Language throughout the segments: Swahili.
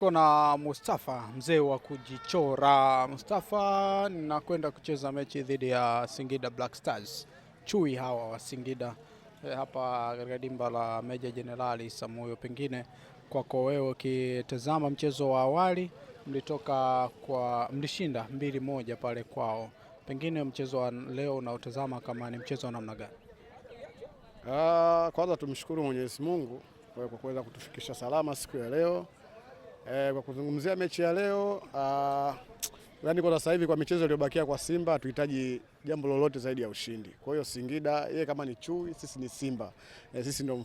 Kuna Mustafa, mzee wa kujichora. Mustafa nakwenda kucheza mechi dhidi ya Singida Black Stars. Chui hawa wa Singida hapa katika dimba la Meja Jenerali Samuyo. Pengine kwako wewe ukitazama mchezo wa awali mlishinda 2-1 pale kwao. Pengine mchezo wa leo unaotazama kama ni mchezo wa namna gani? Kwanza tumshukuru Mwenyezi Mungu kwa kuweza kutufikisha salama siku ya leo. Kwa kuzungumzia mechi ya leo, yani kwa sasa hivi kwa michezo iliyobakia kwa Simba tuhitaji jambo lolote zaidi ya ushindi. Kwa hiyo Singida yeye kama ni chui, sisi ni Simba. Sisi ndio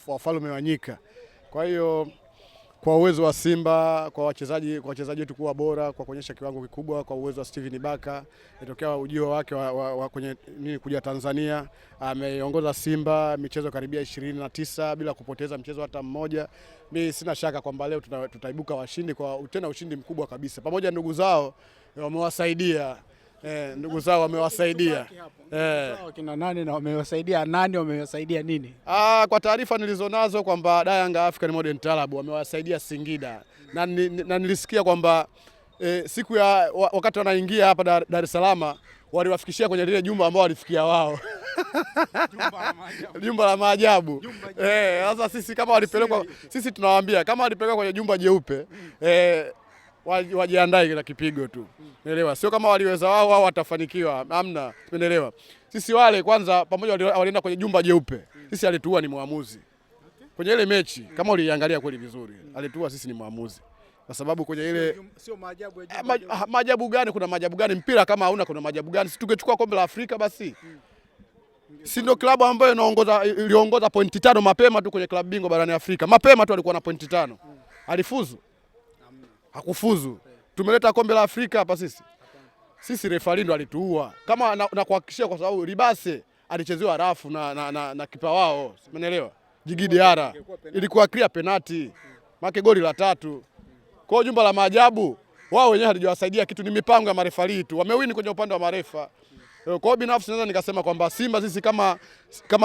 wafalme wa nyika. Kwa hiyo kwa uwezo wa Simba, kwa wachezaji wetu kuwa bora, kwa kuonyesha kiwango kikubwa, kwa uwezo wa Steven Baka, itokea ujio wake wa kwenye kuja Tanzania, ameongoza Simba michezo karibia 29 bila kupoteza mchezo hata mmoja. Mimi sina shaka kwamba leo tutaibuka washindi, kwa tena ushindi mkubwa kabisa. Pamoja ndugu zao wamewasaidia. Ndugu zao wamewasaidia. Kina nani na wamewasaidia nani, wamewasaidia nini? Kwa taarifa nilizonazo kwamba Young African Modern Club wamewasaidia Singida. Na nilisikia kwamba siku ya wakati wanaingia hapa Dar es Salaam waliwafikishia kwenye lile jumba ambao walifikia wao. Jumba la maajabu. Sasa sisi kama walipelekwa, sisi tunawaambia kama walipelekwa kwenye jumba jeupe, wajiandae na kipigo tu. Umeelewa? Sio kama waliweza wao watafanikiwa. Hamna. Umeelewa? Sisi wale kwanza pamoja walienda kwenye jumba jeupe. Sisi alituua ni muamuzi. Kwenye ile mechi kama uliangalia kweli vizuri, alituua sisi ni muamuzi. Kwa sababu kwenye ile sio maajabu ya maajabu gani, kuna maajabu gani mpira kama hauna, kuna maajabu gani? Si tungechukua kombe la Afrika basi. Si ndio klabu ambayo iliongoza pointi 5 mapema tu kwenye klabu bingwa barani Afrika. Mapema tu alikuwa na pointi 5. Alifuzu? Hakufuzu. Tumeleta kombe la Afrika hapa sisi. Sisi refa ndo alituua. Kama na kuhakikishia, kwa sababu Ribase alichezewa rafu na kipa wao. Umeelewa? Jigidiara. Ilikuwa clear penalty. Make goli la 3. Kwa hiyo jumba la maajabu wao wenyewe halijawasaidia kitu, ni mipango ya marefali tu. Wamewini kwenye upande wa marefa. Kwa hiyo binafsi naweza nikasema kwamba Simba sisi kama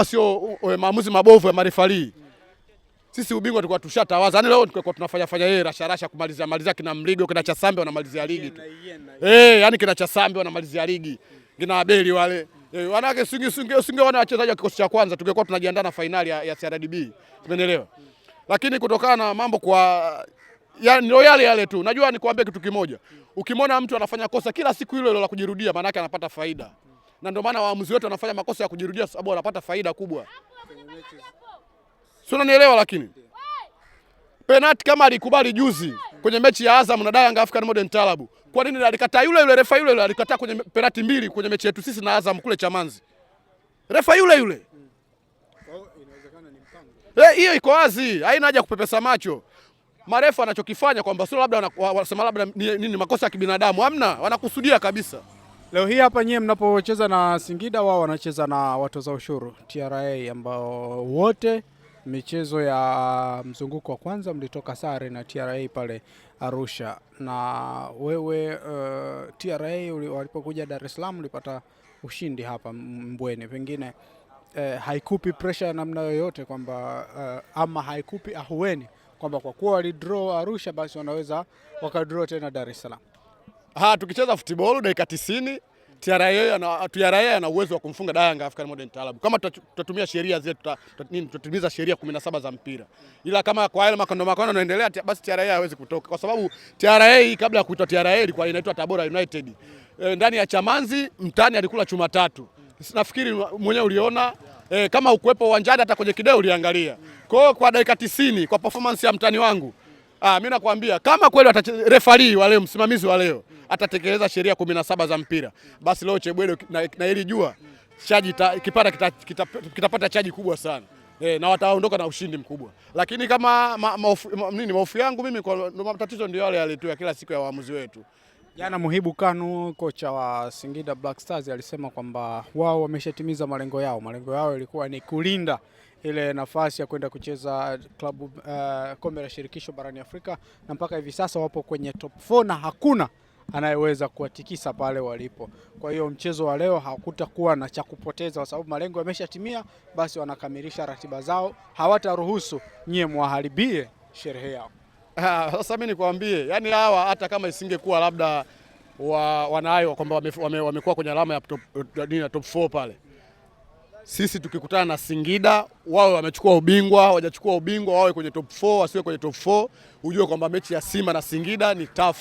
sio maamuzi mabovu ya marefali, sisi ubingwa tulikuwa tushatawaza. Yaani leo tulikuwa tunafanya yeye rasharasha kumalizia kina Mligo, kina Chasambe wanamalizia ligi tu. Yani kina Chasambe wanamalizia ligi. Kina Abeli wale. Wanawake singeona wachezaji wa kikosi cha kwanza, tungekuwa tunajiandaa na finali ya CRDB. Umeelewa? Lakini kutokana na mambo ndio yale tu. Najua nikwambie kitu kimoja. Ukimwona mtu anafanya kosa kila siku hilo la kujirudia, maana yake anapata faida. Na ndio maana waamuzi wote wanafanya makosa ya kujirudia, sababu wanapata faida kubwa. Sio, unanielewa? Lakini penalty kama alikubali juzi kwenye mechi ya Azam na Young African Modern Club, kwa nini alikataa yule refa yule alikataa kwenye penalty 2 kwenye mechi yetu sisi na Azam kule Chamanzi? Refa yule. Inawezekana ni mpango. Hiyo iko wazi, haina haja kupepesa macho. Marefa anachokifanya kwamba sio labda wanasema labda nini makosa ya kibinadamu, hamna, wanakusudia kabisa. Leo hii hapa nyie mnapocheza na Singida, wao wanacheza na watoza ushuru TRA, ambao wote michezo ya mzunguko wa kwanza mlitoka sare na TRA pale Arusha. Na wewe TRA walipokuja Dar es Salaam ulipata ushindi hapa Mbweni. Pengine haikupi pressure namna yoyote kwamba ama haikupi ahueni kwamba kwa kuwa walidraw Arusha basi wanaweza wakadraw tena Dar es Salaam? Tukicheza football dakika 90, TRA ana uwezo wa kumfunga Young African Modern Club. Kama tutatumia sheria zetu, tutatumiza sheria 17 za mpira. Ila kama kwa yale makando yanaendelea, basi TRA hawezi kutoka, kwa sababu TRA kabla ya kuitwa TRA ilikuwa inaitwa Tabora United. Ndani ya Chamanzi mtani alikula chuma 3. Nafikiri mwenyewe uliona, kama ukuepo uwanjani hata kwenye kideo uliangalia. Kwa dakika 90 kwa performance ya mtani wangu, mimi nakwambia kama kweli referee wa leo, msimamizi wa leo atatekeleza sheria 17 za mpira, basi leo Chebwelo na ili jua chaji kitapata chaji kubwa sana. Na wataondoka na ushindi mkubwa. Lakini kama maofu yangu mimi, kwa matatizo ndio yale tu ya kila siku ya waamuzi wetu. Jana Muhibu Kanu, kocha wa Singida Black Stars, alisema kwamba wao wameshatimiza malengo yao. Malengo yao ilikuwa ni kulinda ile nafasi ya kwenda kucheza klabu kombe la shirikisho barani Afrika, na mpaka hivi sasa wapo kwenye top 4 na hakuna anayeweza kuwatikisa pale walipo. Kwa hiyo mchezo wa leo hakutakuwa na cha kupoteza, kwa sababu malengo yameshatimia. Basi wanakamilisha ratiba zao, hawataruhusu nyie muharibie sherehe yao. Sasa mimi nikwambie, yani hawa hata kama isingekuwa labda wanayo kwamba wamekuwa kwenye alama ya top 4 pale, sisi tukikutana na Singida wawe wamechukua ubingwa, hawajachukua ubingwa, wawe kwenye top 4, wasiwe kwenye top 4, ujue kwamba mechi ya Simba na Singida ni tough,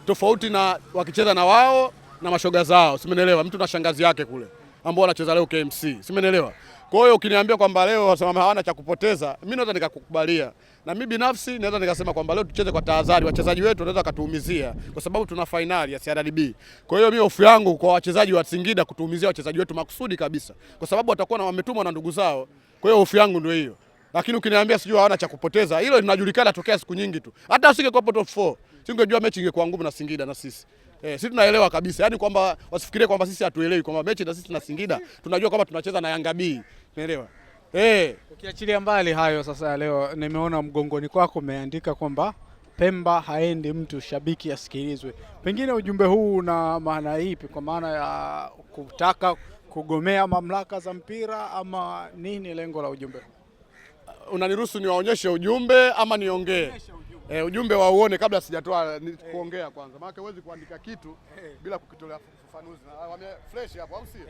tofauti na wakicheza na wao na mashoga zao, simenelewa, mtu na shangazi yake kule ambao wanacheza leo KMC, simenelewa. Kwa hiyo ukiniambia kwamba leo wasema hawana cha kupoteza, mimi naweza nikakukubalia, na mimi binafsi naweza nikasema kwamba leo tucheze kwa tahadhari, wachezaji wetu wanaweza katuumizia kwa sababu tuna finali ya CRDB. Kwa hiyo mimi hofu yangu kwa wachezaji wa Singida kutuumizia wachezaji wetu makusudi kabisa, kwa sababu watakuwa na wametumwa na ndugu zao. Kwa hiyo hofu yangu ndio hiyo, lakini ukiniambia sijui hawana cha kupoteza, hilo linajulikana tokea siku nyingi tu. Hata usingekuwa top 4, singejua mechi ingekuwa ngumu na Singida na sisi. Sisi tunaelewa kabisa, yani kwamba wasifikirie kwamba sisi hatuelewi kwamba mechi na sisi na Singida tunajua kwamba tunacheza na Yanga B. Unaelewa? Ukiachilia mbali hayo, sasa leo nimeona mgongoni kwako umeandika kwamba Pemba haendi mtu shabiki asikilizwe. Pengine ujumbe huu una maana ipi, kwa maana ya kutaka kugomea mamlaka za mpira ama nini lengo la ujumbe huu? Unaniruhusu niwaonyeshe ujumbe ama niongee? Ujumbe wauone kabla sijatoa kuongea kwanza. Maana huwezi kuandika kitu bila kukitolea ufafanuzi. Na fresh hapo au sio?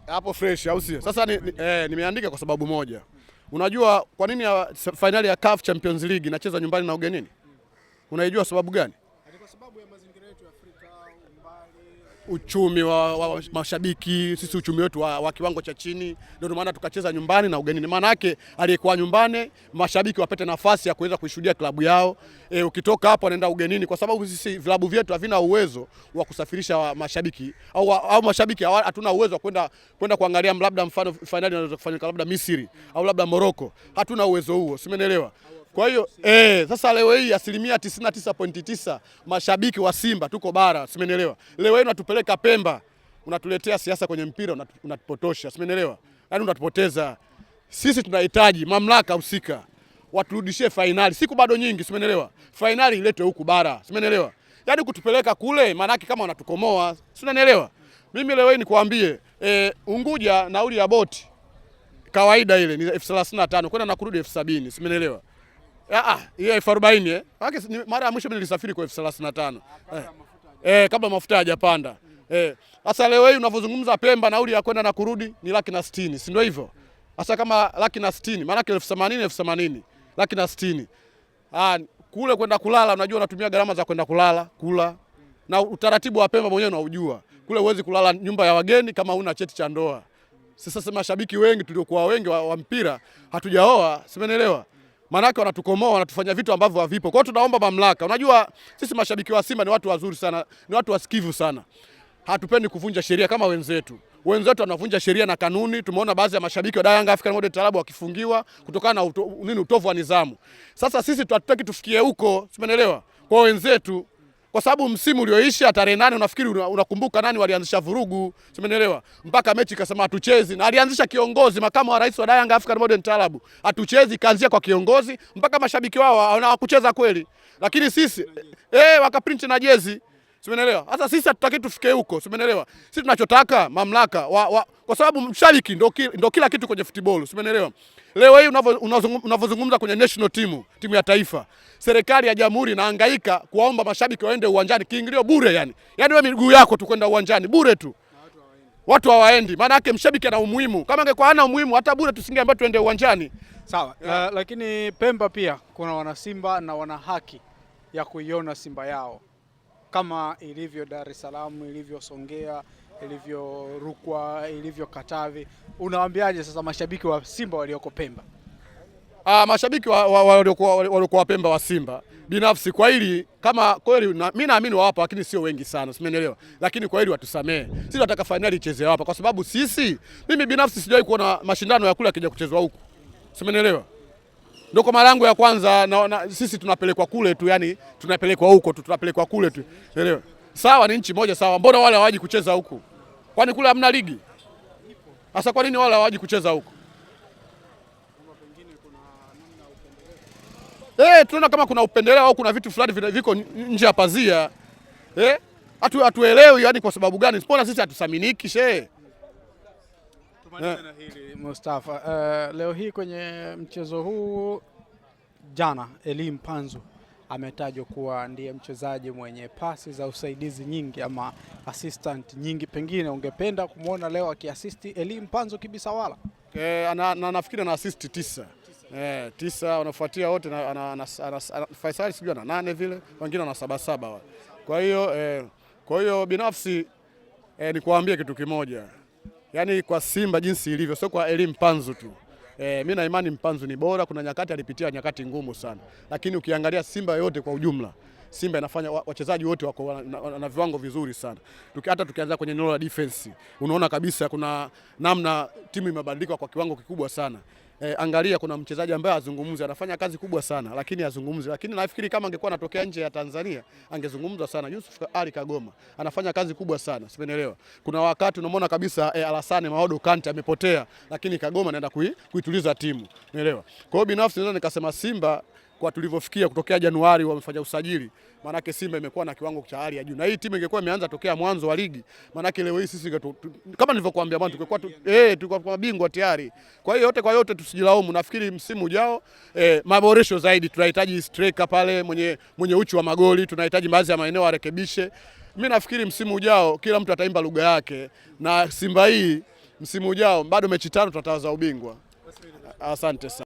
Hapo fresh au sio? Sasa nimeandika kwa sababu moja. Unajua kwa nini finali ya CAF Champions League inacheza nyumbani na ugenini? Unaijua sababu gani? Kwa sababu ya mazingira yetu ya Afrika, umbali, uchumi wa mashabiki, sisi uchumi wetu wa kiwango cha chini, ndio maana tukacheza nyumbani na ugenini. Maana yake aliyekuwa nyumbani mashabiki wapate nafasi ya kuweza kuishuhudia klabu yao. Ukitoka hapo anaenda ugenini, kwa sababu sisi vilabu vyetu havina uwezo wa kusafirisha mashabiki au mashabiki hatuna uwezo wa kwenda kuangalia labda mfano finali inaweza kufanyika labda Misri au labda Morocco. Hatuna uwezo huo, simenelewa. Kwa hiyo sasa leo hii 99.9% mashabiki wa Simba tuko bara, simenelewa. Leo hii unatupeleka Pemba, unatuletea siasa kwenye mpira, unatupotosha, simenelewa. Yaani unatupoteza. Sisi tunahitaji mamlaka husika waturudishie finali. Siku bado nyingi, simenelewa. Finali iletwe huku bara, simenelewa. Yaani kutupeleka kule maana yake kama wanatukomoa, simenelewa. Mimi leo hii nikwambie, Unguja nauli ya boti kawaida ile ni 35 kwenda na kurudi 70, simenelewa. Hiyo 40 mara ya mwisho mimi nilisafiri kwa 35. Kabla mafuta hajapanda. Sasa leo hii unavyozungumza Pemba nauli ya kwenda na kurudi ni 160, si ndio hivyo? Sasa kama 160 maana yake 80,000 160. Kule kwenda kulala unajua unatumia gharama za kwenda kulala, kula. Na utaratibu wa Pemba mwenyewe unaujua. Kule huwezi kulala nyumba ya wageni kama huna cheti cha ndoa. Sasa mashabiki wengi tuliokuwa wengi wa mpira hatujaoa, simenelewa. Manake wanatukomoa, wanatufanya vitu ambavyo havipo. Kwa hiyo tunaomba mamlaka. Unajua sisi mashabiki wa Simba ni watu wazuri sana, ni watu wasikivu sana. Hatupendi kuvunja sheria kama wenzetu. Wenzetu wanavunja sheria na kanuni. Tumeona baadhi ya mashabiki wa Yanga African Model Club wakifungiwa kutokana na utovu wa nidhamu. Sasa sisi hatutaki tufikie huko, simenelewa. Kwa wenzetu, kwa sababu msimu ulioisha tarehe 8 unafikiri unakumbuka nani walianzisha vurugu, simenelewa. Mpaka mechi ikasema hatuchezi, na alianzisha kiongozi, makamu wa rais wa Yanga African Model Club. Hatuchezi, kaanzia kwa kiongozi mpaka mashabiki wao hawakucheza kweli. Lakini sisi wakaprint na jezi, simenelewa. Sasa sisi hatutaki tufike huko, simenelewa. Sisi tunachotaka mamlaka kwa sababu mshabiki ndio kila kitu kwenye football, simenelewa. Leo hii unavyozungumza kwenye national timu ya taifa, serikali ya jamhuri inahangaika kuwaomba mashabiki waende uwanjani, kiingilio bure yani. Yaani wewe miguu yako tu kwenda uwanjani bure tu. Watu hawaendi. Maana yake mshabiki ana umuhimu. Kama angekuwa hana umuhimu hata bure tusingeambia tuende uwanjani. Sawa. Lakini Pemba pia kuna wana Simba na wana haki ya kuiona Simba yao kama ilivyo Dar es Salaam, ilivyo Songea, ilivyo Rukwa, ilivyo Katavi. Unawaambiaje sasa mashabiki wa Simba walioko Pemba? Mashabiki waliokuwa Pemba wa Simba binafsi kwa hili kama kweli mimi naamini wapo, lakini sio wengi sana, simenelewa. Lakini kwa hili watusamee. Sisi tunataka finali icheze hapa kwa sababu mimi binafsi sijawahi kuona mashindano ya kule yakija kuchezwa huku. Simenelewa. Ndio kwa mara yangu ya kwanza sisi tunapelekwa kule tu, yani tunapelekwa huko tu, tunapelekwa kule tu. Unaelewa? Sawa, ni nchi moja sawa. Mbona wale hawaji kucheza huku? Kwani kule hamna ligi? Sasa kwa nini wale hawaji kucheza huku? Tunaona kama kuna upendeleo au kuna vitu fulani viko nje ya pazia. Hatuelewi yani kwa sababu gani? Mbona sisi hatusaminiki she? Tumalize na hili Mustafa. Leo hii kwenye mchezo huu jana Elie Mpanzu ametajwa kuwa ndiye mchezaji mwenye pasi za usaidizi nyingi ama assistant nyingi, pengine ungependa kumwona leo akiasisti Elie Mpanzu kibisawala? Nafikiri ana assist 9. 9 wanafuatia wote Faisal sijui ana 8 vile, wengine ana 7. Kwa hiyo binafsi nikuambie kitu kimoja. Yaani kwa Simba jinsi ilivyo, sio kwa Elie Mpanzu tu. Mimi na imani Mpanzu ni bora, kuna nyakati alipitia nyakati ngumu sana. Lakini ukiangalia Simba yote kwa ujumla, Simba inafanya wachezaji wote wako na viwango vizuri sana. Hata tukianza kwenye eneo la defense, unaona kabisa kuna namna timu imebadilika kwa kiwango kikubwa sana. Angalia kuna mchezaji ambaye azungumzi, anafanya kazi kubwa sana lakini azungumzi. Lakini nafikiri kama angekuwa anatokea nje ya Tanzania angezungumza sana. Yusuf Ali Kagoma anafanya kazi kubwa sana, sipenelewa. Kuna wakati unamwona kabisa Alassane Maodo Kante amepotea, lakini Kagoma anaenda kuituliza timu, unaelewa. Kwa hiyo binafsi naweza nikasema Simba kwa tulivyofikia kutokea Januari wamefanya usajili, manake Simba imekuwa na kiwango cha hali ya juu. Na hii timu ingekuwa imeanza tokea mwanzo wa ligi, manake leo hii sisi kama nilivyokuambia bwana, tungekuwa mabingwa tayari. Kwa hiyo yote kwa yote tusijilaumu. Nafikiri msimu ujao maboresho zaidi, tunahitaji striker pale mwenye uchu wa magoli, tunahitaji baadhi ya maeneo arekebishe. Mimi nafikiri msimu ujao kila mtu ataimba lugha yake, na Simba hii msimu ujao bado mechi 5 tutatawaza ubingwa. Asante sana.